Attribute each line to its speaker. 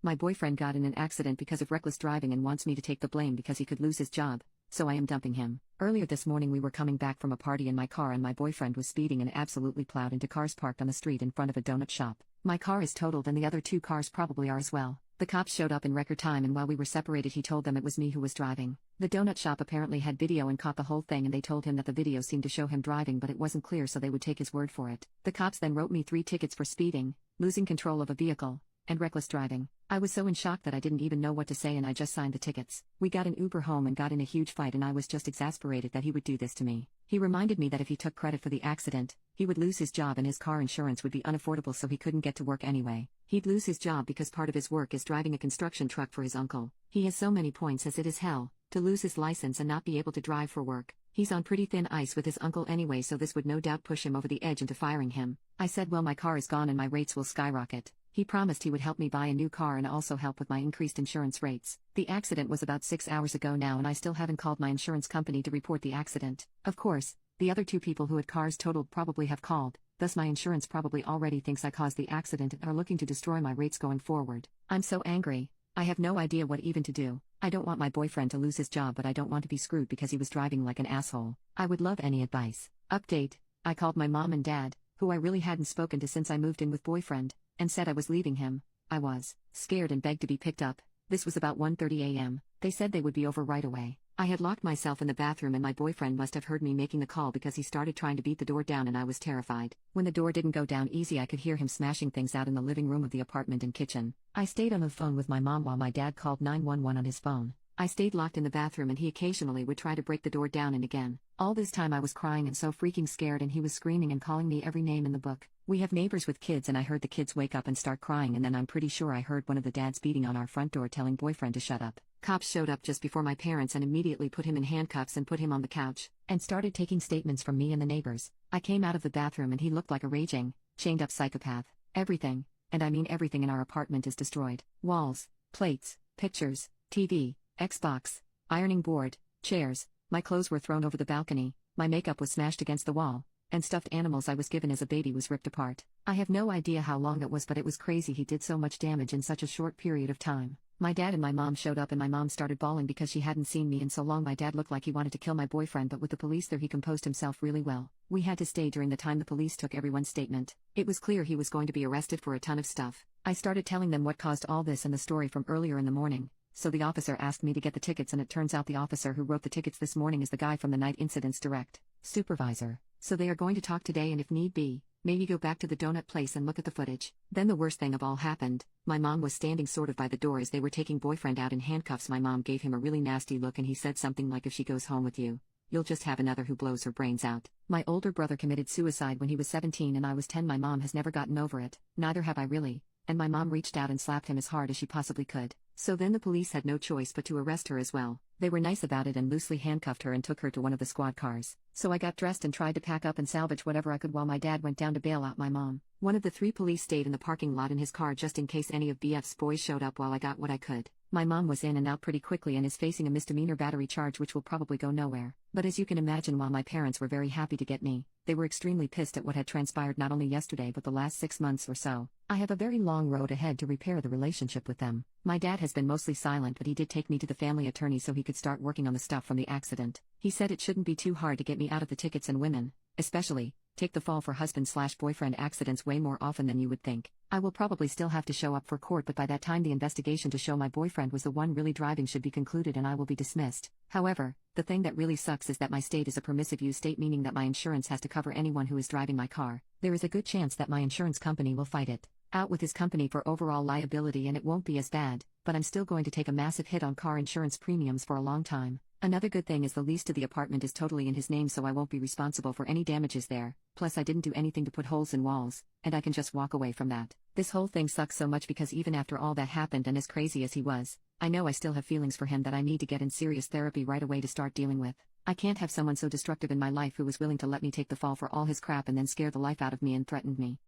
Speaker 1: My boyfriend got in an accident because of reckless driving and wants me to take the blame because he could lose his job, so I am dumping him. Earlier this morning we were coming back from a party in my car and my boyfriend was speeding and absolutely plowed into cars parked on the street in front of a donut shop. My car is totaled and the other two cars probably are as well. The cops showed up in record time and while we were separated he told them it was me who was driving. The donut shop apparently had video and caught the whole thing and they told him that the video seemed to show him driving but it wasn't clear so they would take his word for it. The cops then wrote me 3 tickets for speeding, losing control of a vehicle, and reckless driving. I was so in shock that I didn't even know what to say and I just signed the tickets. We got an Uber home and got in a huge fight and I was just exasperated that he would do this to me. He reminded me that if he took credit for the accident, he would lose his job and his car insurance would be unaffordable so he couldn't get to work anyway. He'd lose his job because part of his work is driving a construction truck for his uncle. He has so many points as it is hell, to lose his license and not be able to drive for work. He's on pretty thin ice with his uncle anyway so this would no doubt push him over the edge into firing him. I said well my car is gone and my rates will skyrocket. He promised he would help me buy a new car and also help with my increased insurance rates. The accident was about 6 hours ago now and I still haven't called my insurance company to report the accident. Of course, the other 2 people who had cars totaled probably have called, thus my insurance probably already thinks I caused the accident and are looking to destroy my rates going forward. I'm so angry. I have no idea what even to do. I don't want my boyfriend to lose his job but I don't want to be screwed because he was driving like an asshole. I would love any advice. Update: I called my mom and dad, who I really hadn't spoken to since I moved in with boyfriend, and said I was leaving him. I was scared and begged to be picked up. This was about 1:30 a.m. They said they would be over right away. I had locked myself in the bathroom and my boyfriend must have heard me making the call because he started trying to beat the door down and I was terrified. When the door didn't go down easy I could hear him smashing things out in the living room of the apartment and kitchen. I stayed on the phone with my mom while my dad called 911 on his phone. I stayed locked in the bathroom and he occasionally would try to break the door down and again. All this time I was crying and so freaking scared and he was screaming and calling me every name in the book. We have neighbors with kids and I heard the kids wake up and start crying and then I'm pretty sure I heard one of the dads beating on our front door telling boyfriend to shut up. Cops showed up just before my parents and immediately put him in handcuffs and put him on the couch, and started taking statements from me and the neighbors. I came out of the bathroom and he looked like a raging, chained up psychopath. Everything, and I mean everything in our apartment is destroyed. Walls, plates, pictures, TV, Xbox, ironing board, chairs, my clothes were thrown over the balcony, my makeup was smashed against the wall, and stuffed animals I was given as a baby was ripped apart. I have no idea how long it was but it was crazy he did so much damage in such a short period of time. My dad and my mom showed up and my mom started bawling because she hadn't seen me in so long. My dad looked like he wanted to kill my boyfriend but with the police there he composed himself really well. We had to stay during the time the police took everyone's statement. It was clear he was going to be arrested for a ton of stuff. I started telling them what caused all this and the story from earlier in the morning. So the officer asked me to get the tickets and it turns out the officer who wrote the tickets this morning is the guy from the night incidents direct supervisor. So they are going to talk today and if need be, maybe go back to the donut place and look at the footage. Then the worst thing of all happened. My mom was standing sort of by the door as they were taking boyfriend out in handcuffs. My mom gave him a really nasty look and he said something like if she goes home with you, you'll just have another who blows her brains out. My older brother committed suicide when he was 17 and I was 10. My mom has never gotten over it, neither have I really, and my mom reached out and slapped him as hard as she possibly could. So then the police had no choice but to arrest her as well. They were nice about it and loosely handcuffed her and took her to one of the squad cars. So I got dressed and tried to pack up and salvage whatever I could while my dad went down to bail out my mom. One of the 3 police stayed in the parking lot in his car just in case any of BF's boys showed up while I got what I could. My mom was in and out pretty quickly and is facing a misdemeanor battery charge which will probably go nowhere. But as you can imagine, while my parents were very happy to get me, they were extremely pissed at what had transpired not only yesterday but the last 6 months or so. I have a very long road ahead to repair the relationship with them. My dad has been mostly silent but he did take me to the family attorney so he could start working on the stuff from the accident. He said it shouldn't be too hard to get me out of the tickets and women, especially, take the fall for husband/boyfriend accidents way more often than you would think. I will probably still have to show up for court but by that time the investigation to show my boyfriend was the one really driving should be concluded and I will be dismissed. However, the thing that really sucks is that my state is a permissive use state, meaning that my insurance has to cover anyone who is driving my car. There is a good chance that my insurance company will fight it out with his company for overall liability and it won't be as bad, but I'm still going to take a massive hit on car insurance premiums for a long time. Another good thing is the lease to the apartment is totally in his name so I won't be responsible for any damages there, plus I didn't do anything to put holes in walls, and I can just walk away from that. This whole thing sucks so much because even after all that happened and as crazy as he was, I know I still have feelings for him that I need to get in serious therapy right away to start dealing with. I can't have someone so destructive in my life who was willing to let me take the fall for all his crap and then scare the life out of me and threatened me.